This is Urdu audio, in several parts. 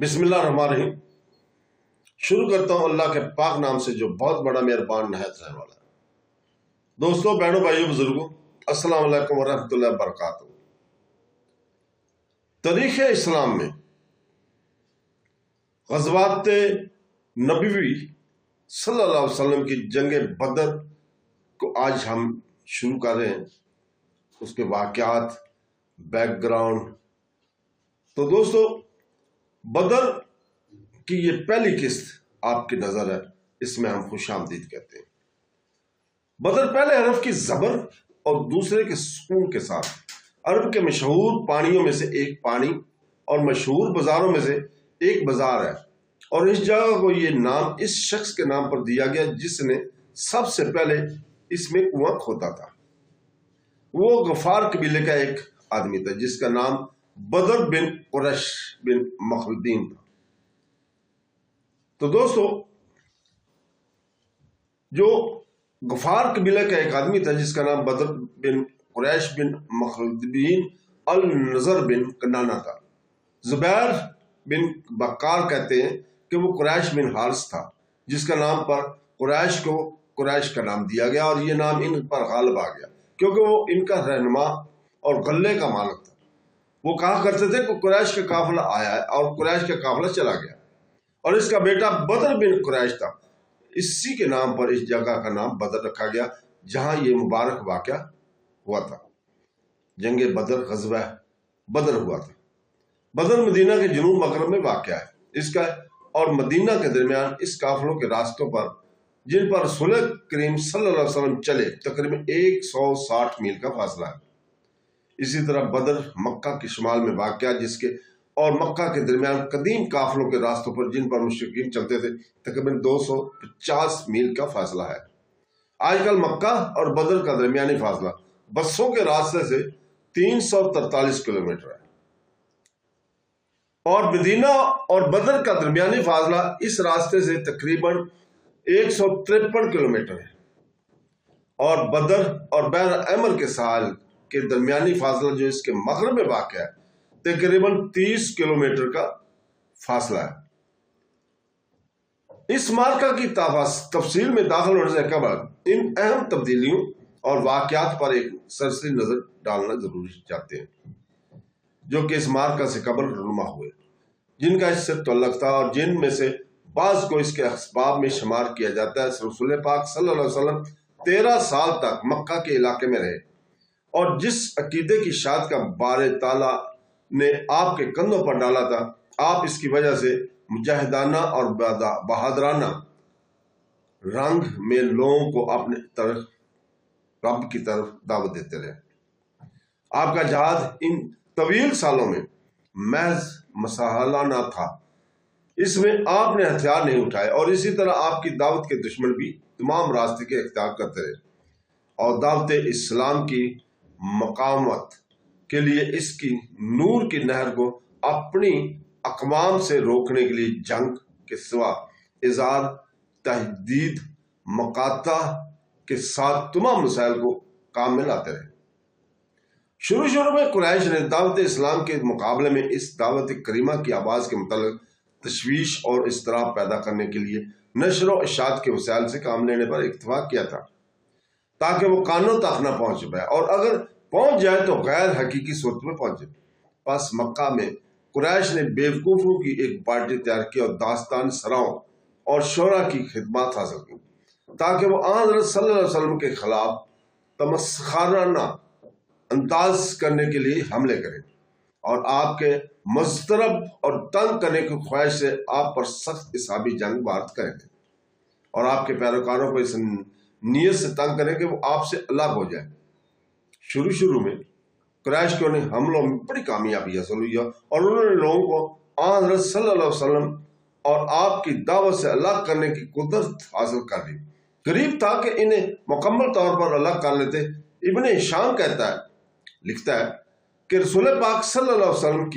بسم اللہ الرحمن الرحیم۔ شروع کرتا ہوں اللہ کے پاک نام سے جو بہت بڑا مہربان نہایت رحم والا ہے۔ دوستوں، بہنوں، بھائیوں، بزرگوں، السلام علیکم ورحمۃ اللہ وبرکاتہ۔ تاریخ اسلام میں غزوات نبوی صلی اللہ علیہ وسلم کی جنگ بدر کو آج ہم شروع کر رہے ہیں، اس کے واقعات، بیک گراؤنڈ۔ تو دوستو، بدر کی یہ پہلی قسط آپ کی نظر ہے، اس میں ہم خوش آمدید کہتے ہیں۔ بدر پہلے حرف کی زبر اور دوسرے کے سکون کے ساتھ عرب کے مشہور پانیوں میں سے ایک پانی اور مشہور بازاروں میں سے ایک بازار ہے، اور اس جگہ کو یہ نام اس شخص کے نام پر دیا گیا جس نے سب سے پہلے اس میں کنواں کھودا تھا۔ وہ غفار قبیلے کا ایک آدمی تھا جس کا نام بدر بن قریش بن مخلدین تھا۔ تو دوستو، جو غفار قبیلے کا ایک آدمی تھا جس کا نام بدر بن قریش بن مخلدین النضر بن کنانہ تھا۔ زبیر بن بکار کہتے ہیں کہ وہ قریش بن حارث تھا جس کا نام پر قریش کو قریش کا نام دیا گیا، اور یہ نام ان پر غالب آ گیا کیونکہ وہ ان کا رہنما اور غلے کا مالک تھا۔ وہ کہا کرتے تھے کہ قریش کا قافلہ آیا ہے، اور قریش کا قافلہ چلا گیا، اور اس کا بیٹا بدر بن قریش تھا۔ اسی کے نام پر اس جگہ کا نام بدر رکھا گیا جہاں یہ مبارک واقعہ ہوا تھا۔ جنگ بدر، غزوہ بدر ہوا تھا۔ بدر مدینہ کے جنوب مغرب میں واقع ہے۔ اس کا اور مدینہ کے درمیان اس قافلوں کے راستوں پر جن پر رسول کریم صلی اللہ علیہ وسلم چلے تقریباً 160 میل کا فاصلہ ہے۔ اسی طرح بدر مکہ کے شمال میں واقع جس کے اور مکہ کے درمیان قدیم قافلوں کے راستوں پر جن پر مشرکین چلتے تھے تقریباً 250 میل کا فاصلہ ہے۔ آج کل مکہ اور بدر کا درمیانی فاصلہ بسوں کے راستے سے 343 کلومیٹر ہے، اور مدینہ اور بدر کا درمیانی فاصلہ اس راستے سے تقریباً 153 کلومیٹر ہے، اور بدر اور بحر احمر کے ساحل کے درمیانی فاصلہ جو اس کے مغرب میں واقع ہے تقریباً 30 کلومیٹر کا فاصلہ ہے۔ اس مارکہ کی تفصیل میں داخل ہونے سے قبل ان اہم تبدیلیوں اور واقعات پر ایک سرسری نظر ڈالنا ضروری چاہتے ہیں جو کہ اس مارکہ سے قبل رونما ہوئے، جن کا اس سے تعلق تھا اور جن میں سے بعض کو اس کے اسباب میں شمار کیا جاتا ہے۔ رسول پاک صلی اللہ علیہ وسلم 13 سال تک مکہ کے علاقے میں رہے، اور جس عقیدے کی اشاعت کا بار تعالیٰ نے آپ کے کندھوں پر ڈالا تھا، آپ اس کی وجہ سے مجاہدانہ اور بہادرانہ رنگ میں لوگوں کو اپنے طرف رب کی طرف دعوت دیتے رہے۔ آپ کا جہاد ان طویل سالوں میں محض مسالانہ تھا، اس میں آپ نے ہتھیار نہیں اٹھائے، اور اسی طرح آپ کی دعوت کے دشمن بھی تمام راستے کے اختیار کرتے رہے، اور دعوت اسلام کی مقامت کے لیے اس کی نور کی نہر کو اپنی اقوام سے روکنے کے لیے جنگ کے سوا اظہار تحدید مقاطع کے ساتھ تمام مسائل کو کام میں لاتے رہے۔ شروع میں قریش نے دعوت اسلام کے مقابلے میں اس دعوت کریمہ کی آواز کے متعلق تشویش اور اضطراب پیدا کرنے کے لیے نشر و اشاعت کے وسائل سے کام لینے پر اتفاق کیا تھا تاکہ وہ کانوں تک نہ پہنچ پائے، اور اگر پہنچ جائے تو غیر حقیقی صورت میں پہنچے۔ پس مکہ میں قریش نے بیوقوفوں کی ایک پارٹی تیار کی اور داستان سراؤں اور شعراء کی خدمات حاصل کی تاکہ وہ حضرت صلی اللہ علیہ وسلم کے خلاف تمسخرانہ انداز کرنے کے لیے حملے کریں، اور آپ کے مضطرب اور تنگ کرنے کی خواہش سے آپ پر سخت اصحابی جنگ وارد کریں گے، اور آپ کے پیروکاروں کو اس نیت سے تنگ کریں کہ وہ آپ سے الگ ہو جائے۔ شروع میں قریش کو انہیں حملوں میں بڑی کامیابی حاصل ہوئی، اور انہوں نے لوگوں کو حضرت صلی اللہ علیہ وسلم اور آپ کی دعوت سے الگ کرنے کی قدرت حاصل کر لی۔ قریب تھا کہ انہیں مکمل طور پر الگ کر لیتے۔ ابن ہشام لکھتا ہے کہ رسول پاک صلی اللہ علیہ وسلم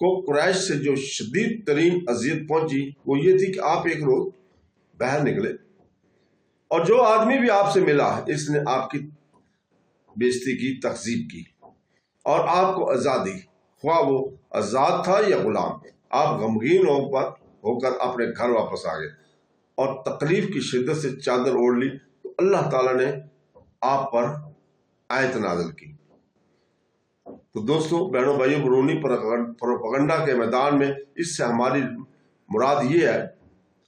کو قریش سے جو شدید ترین اذیت پہنچی وہ یہ تھی کہ آپ ایک روز باہر نکلے، اور جو آدمی بھی آپ سے ملا اس نے آپ کی بےزتی کی، تکذیب کی، اور آپ کو آزادی، خواہ وہ آزاد تھا یا غلام، آپ غمگین ہوکر اپنے گھر واپس آ گئے اور تکلیف کی شدت سے چادر اوڑھ لی تو اللہ تعالیٰ نے آپ پر آیت نازل کی۔ تو دوستو، بہنوں بھائیوں، برونی پروپیگنڈا کے میدان میں اس سے ہماری مراد یہ ہے،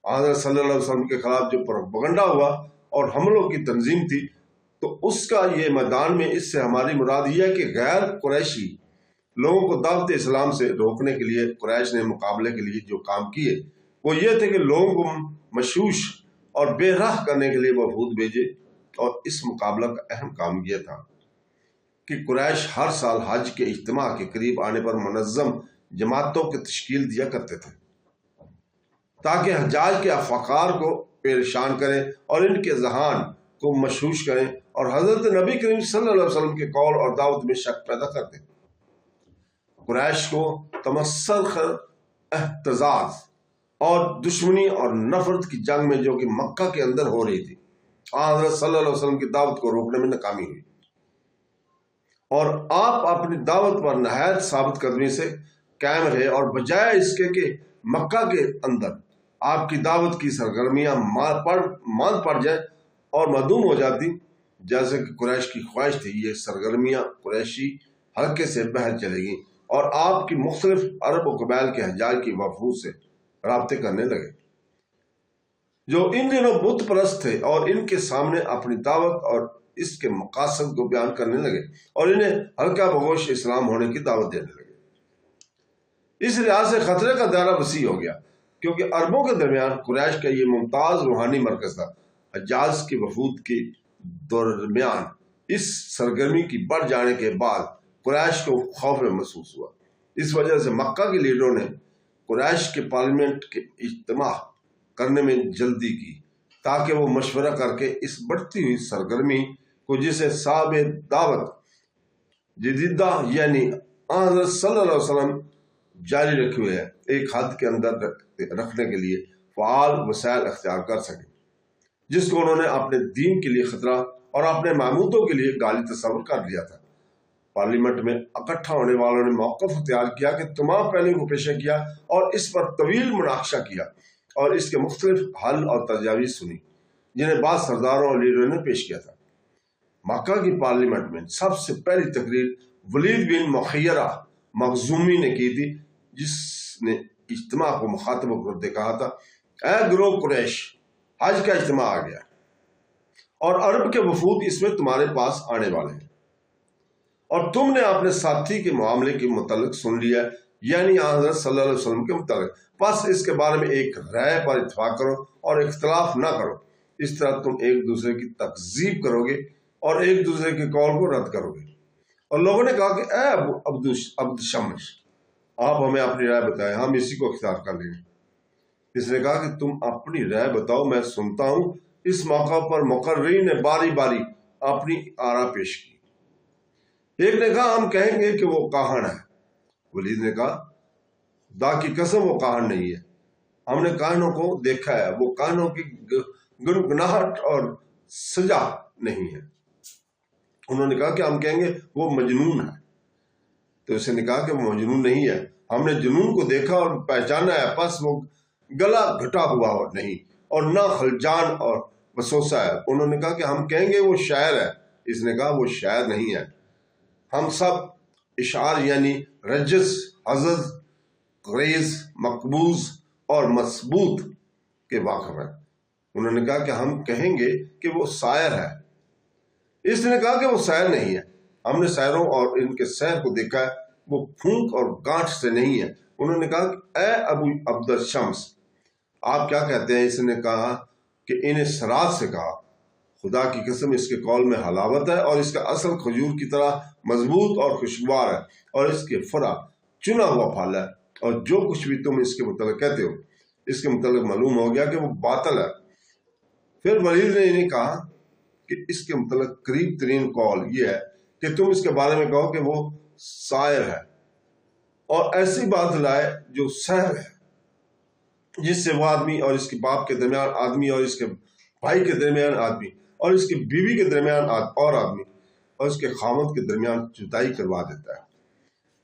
حضرت صلی اللہ علیہ وسلم کے خلاف جو پروپیگنڈا ہوا اور حملوں کی تنظیم تھی، تو اس کا یہ میدان میں اس سے ہماری مراد یہ ہے کہ غیر قریشی لوگوں کو دعوت اسلام سے روکنے کے لیے قریش نے مقابلے کے لیے جو کام کیے وہ یہ تھے کہ لوگوں کو مشوش اور بے راہ کرنے کے لیے وفود بھیجے، اور اس مقابلہ کا اہم کام یہ تھا کہ قریش ہر سال حج کے اجتماع کے قریب آنے پر منظم جماعتوں کی تشکیل دیا کرتے تھے تاکہ حجاج کے افکار کو پریشان کریں اور ان کے ذہان کو مشوش کریں اور حضرت نبی کریم صلی اللہ علیہ وسلم کے قول اور دعوت میں شک پیدا کر دیں۔ قریش کو تمسخر، احتجاج اور دشمنی اور نفرت کی جنگ میں جو کہ مکہ کے اندر ہو رہی تھی، حضرت صلی اللہ علیہ وسلم کی دعوت کو روکنے میں ناکامی ہوئی، اور آپ اپنی دعوت پر نہایت ثابت قدمی سے قائم رہے، اور بجائے اس کے کہ مکہ کے اندر آپ کی دعوت کی سرگرمیاں ماند پڑ جائیں اور معدوم ہو جاتی جیسے کہ قریش کی خواہش تھی، یہ سرگرمیاں قریشی حلقے سے باہر چلے گئیں اور آپ کی مختلف عرب و قبائل کے حجاج کی وفود سے رابطے کرنے لگے جو ان دنوں بت پرست تھے، اور ان کے سامنے اپنی دعوت اور اس کے مقاصد کو بیان کرنے لگے اور انہیں ہلکا بگوش اسلام ہونے کی دعوت دینے لگے۔ اس لحاظ سے خطرے کا دائرہ وسیع ہو گیا کیونکہ عربوں کے درمیان قریش کا یہ ممتاز روحانی مرکز تھا۔ حجاج کے وفود کے درمیان اس سرگرمی کی بڑھ جانے کے بعد قریش کو خوف محسوس ہوا۔ اس وجہ سے مکہ کے لیڈروں نے قریش کے پارلیمنٹ کے اجتماع کرنے میں جلدی کی تاکہ وہ مشورہ کر کے اس بڑھتی ہوئی سرگرمی کو، جسے صاحب دعوت جدیدہ یعنی حضرت صلی اللہ علیہ وسلم جاری رکھے ہوئے ہیں، ایک حد کے اندر رکھنے کے لیے فعال وسائل اختیار کر سکیں، جس کو انہوں نے اپنے دین کے لیے خطرہ اور اپنے معمودوں کے لیے گالی تصور کر لیا تھا۔ پارلیمنٹ میں اکٹھا ہونے والوں نے موقف اختیار کیا کہ تمام پہلوؤں کو پیش کیا اور اس پر طویل مناقشہ کیا اور اس کے مختلف حل اور تجاویز سنی جنہیں بعض سرداروں اور لیڈروں نے پیش کیا تھا۔ مکہ کی پارلیمنٹ میں سب سے پہلی تقریر ولید بن مغیرہ مخزومی نے کی تھی، جس نے اجتماع کو مخاطب کرتے کہا تھا، اے گروہ قریش، حج کا اجتماع آ گیا اور عرب کے وفود اس میں تمہارے پاس آنے والے ہیں، اور تم نے اپنے ساتھی کے معاملے کے متعلق سن لیا، یعنی حضرت صلی اللہ علیہ وسلم کے متعلق، بس اس کے بارے میں ایک رائے پر اتفاق کرو اور اختلاف نہ کرو۔ اس طرح تم ایک دوسرے کی تکذیب کرو گے اور ایک دوسرے کے قول کو رد کرو گے۔ اور لوگوں نے کہا کہ اے عبد شمس، آپ ہمیں اپنی رائے بتائیں، ہم اسی کو اختیار کر لیں گے۔ اس نے کہا کہ تم اپنی رائے بتاؤ، میں سنتا ہوں۔ اس موقع پر مقررین نے باری باری اپنی آراء پیش کی۔ ایک نے کہا ہم کہیں گے کہ وہ کاہن ہے۔ ولید نے کہا خدا کی قسم وہ کاہن نہیں ہے، ہم نے کاہنوں کو دیکھا ہے، وہ کاہنوں کی گنگناہٹ اور سجا نہیں ہے۔ انہوں نے کہا کہ ہم کہیں گے وہ مجنون ہے۔ تو اس نے کہا کہ وہ مجنون نہیں ہے، ہم نے جنون کو دیکھا اور پہچانا ہے، پس وہ گلا گھٹا ہوا نہیں اور نہ خلجان اور وسوسہ ہے۔ انہوں نے کہا کہ ہم کہیں گے وہ شاعر ہے۔ اس نے کہا وہ شاعر نہیں ہے، ہم سب اشعار یعنی رجز، حزز، غریز، مقبوض اور مسبوط کے واقف ہیں۔ انہوں نے کہا کہ ہم کہیں گے کہ وہ شاعر ہے۔ اس نے کہا کہ وہ شاعر نہیں ہے، ہم نے شاعروں اور ان کے شعر کو دیکھا ہے، وہ پھونک اور گانٹھ سے نہیں ہے۔ انہوں نے کہا کہ اے ابو عبد شمس، آپ کیا کہتے ہیں؟ اس نے کہا کہ انہیں سرات سے کہا خدا کی قسم اس کے قول میں حلاوت ہے اور اس کا اصل کھجور کی طرح مضبوط اور خوشگوار ہے اور اس کے فرع چنا ہوا پھل ہے، اور جو کچھ بھی تم اس کے متعلق کہتے ہو اس کے متعلق معلوم ہو گیا کہ وہ باطل ہے۔ پھر ولید نے انہیں کہا کہ اس کے متعلق قریب ترین قول یہ ہے کہ تم اس کے بارے میں کہو کہ وہ شاعر ہے، اور ایسی بات لائے جو سحر ہے، جس سے وہ آدمی اور اس کے باپ کے درمیان آدمی اور اس کے بھائی کے درمیان آدمی اور اس کی بیوی کے درمیان اور آدمی اور اس کے خامد کے درمیان جدائی کروا دیتا ہے۔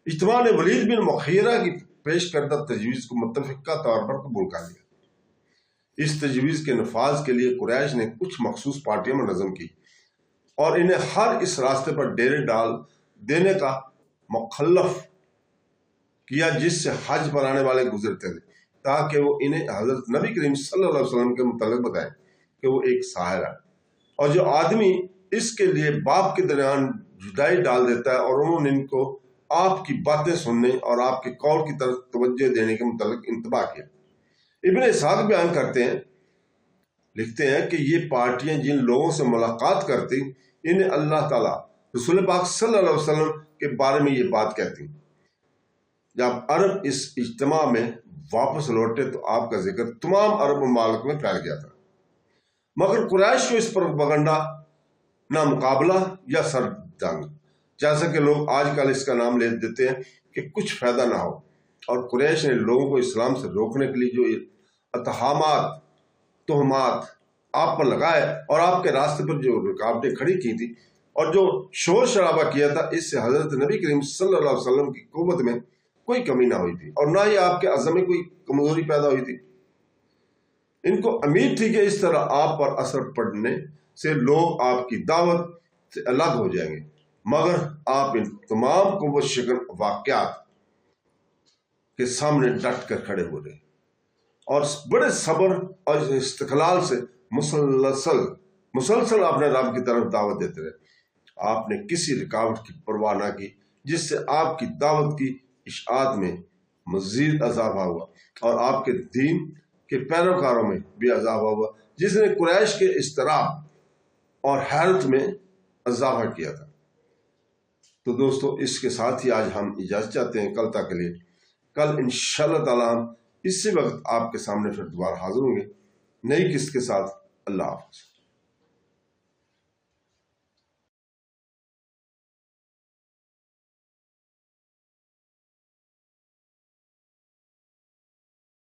اجتماع نے ولید بن مغیرہ کی پیش کردہ تجویز کو متفقہ طور پر قبول کر لیا۔ اس تجویز کے نفاذ کے لیے قریش نے کچھ مخصوص پارٹیاں منظم کی اور انہیں ہر اس راستے پر ڈیرے ڈال دینے کا مکلف کیا جس سے حج پر آنے والے گزرتے تھے، تاکہ وہ انہیں حضرت نبی کریم صلی اللہ علیہ وسلم کے متعلق بتائیں کہ وہ ایک ساحر ہے، اور جو آدمی اس کے لیے باپ کے درمیان جدائی ڈال دیتا ہے، اور انہوں نے ان کو آپ کی باتیں سننے اور آپ کے قول کی طرف توجہ دینے کے متعلق انتباہ کیا۔ ابن اسحاق بیان کرتے ہیں، لکھتے ہیں کہ یہ پارٹیاں جن لوگوں سے ملاقات کرتی انہیں اللہ تعالیٰ رسول پاک صلی اللہ علیہ وسلم کے بارے میں یہ بات کہتی۔ جب عرب اس اجتماع میں واپس لوٹے تو آپ کا ذکر تمام عرب ممالک میں پھیل گیا تھا، مگر قریش کو اس پر پروپیگنڈا نہ مقابلہ یا سر جنگ، جیسا کہ لوگ آج کل اس کا نام لے دیتے ہیں، کہ کچھ فائدہ نہ ہو، اور قریش نے لوگوں کو اسلام سے روکنے کے لیے جو اتہامات تہمات آپ پر لگائے اور آپ کے راستے پر جو رکاوٹیں کھڑی کی تھی اور جو شور شرابہ کیا تھا، اس سے حضرت نبی کریم صلی اللہ علیہ وسلم کی قوت میں کوئی کمی نہ ہوئی تھی اور نہ ہی آپ کے عزم میں کوئی کمزوری پیدا ہوئی تھی۔ ان کو امید تھی کہ اس طرح آپ پر اثر پڑنے سے لوگ آپ کی دعوت سے الگ ہو جائیں گے، مگر آپ ان تمام قوت شکن واقعات کے سامنے ڈٹ کر کھڑے ہو رہے اور بڑے صبر اور استقلال سے مسلسل اپنے رب کی طرف دعوت دیتے رہے۔ آپ نے کسی رکاوٹ کی پرواہ نہ کی جس سے آپ کی دعوت کی اشاعت میں مزید اضافہ ہوا، اور آپ کے دین کے پیروکاروں میں بھی اضافہ ہوا جس نے قریش کے اضطراب اور حیرت میں اضافہ کیا تھا۔ تو دوستو، اس کے ساتھ ہی آج ہم اجازت چاہتے ہیں کل تک کے لیے۔ کل انشاءاللہ تعالیٰ ہم اسی وقت آپ کے سامنے پھر دوبارہ حاضر ہوں گے نئی قسط کے ساتھ۔ اللہ حافظ۔